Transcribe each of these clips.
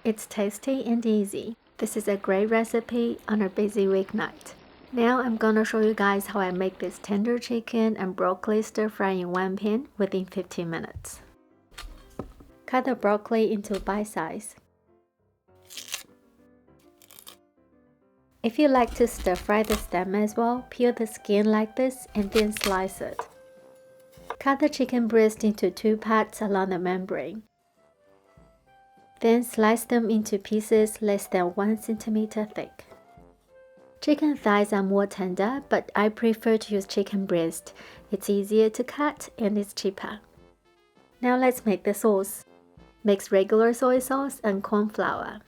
It's tasty and easy. This is a great recipe on a busy weeknight. Now I'm gonna show you guys how I make this tender chicken and broccoli stir fry in one pan within 15 minutes. Cut the broccoli into bite size. If you like to stir fry the stem as well, peel the skin like this and then slice it. Cut the chicken breast into 2 parts along the membrane. Then slice them into pieces less than 1 cm thick. Chicken thighs are more tender, but I prefer to use chicken breast. It's easier to cut and it's cheaper. Now let's make the sauce. Mix regular soy sauce and corn flour.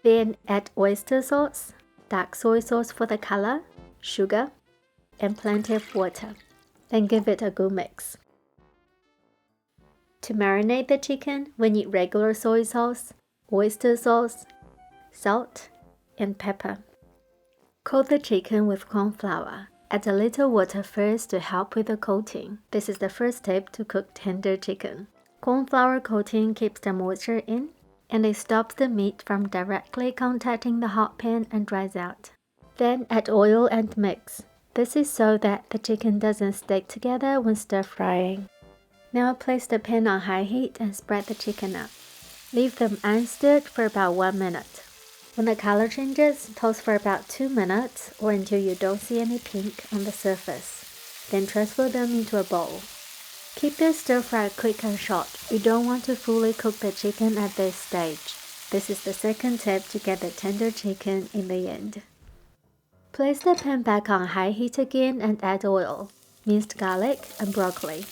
Then add oyster sauce, dark soy sauce for the color, sugar, and plenty of water. Then give it a good mix. To marinate the chicken, we need regular soy sauce, oyster sauce, salt, and pepper. Coat the chicken with corn flour. Add a little water first to help with the coating. This is the first step to cook tender chicken. Corn flour coating keeps the moisture in, and it stops the meat from directly contacting the hot pan and dries out. Then add oil and mix. This is so that the chicken doesn't stick together when stir frying. Now place the pan on high heat and spread the chicken out. Leave them unstirred for about 1 minute. When the color changes, toast for about 2 minutes or until you don't see any pink on the surface. Then transfer them into a bowl. Keep the stir fry quick and short. You don't want to fully cook the chicken at this stage. This is the second step to get the tender chicken in the end. Place the pan back on high heat again and add oil, minced garlic, and broccoli.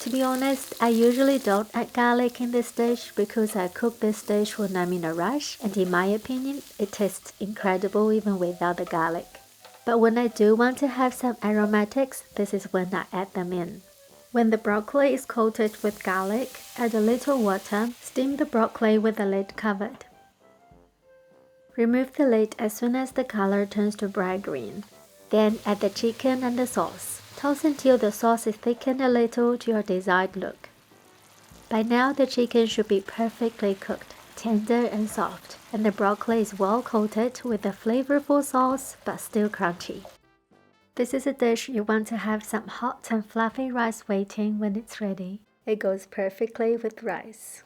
To be honest, I usually don't add garlic in this dish because I cook this dish when I'm in a rush, and in my opinion, it tastes incredible even without the garlic. But when I do want to have some aromatics, this is when I add them in. When the broccoli is coated with garlic, add a little water, steam the broccoli with the lid covered. Remove the lid as soon as the color turns to bright green. Then add the chicken and the sauce. Toast until the sauce is thickened a little to your desired look. By now the chicken should be perfectly cooked, tender and soft, and the broccoli is well coated with a flavorful sauce but still crunchy. This is a dish you want to have some hot and fluffy rice waiting when it's ready. It goes perfectly with rice.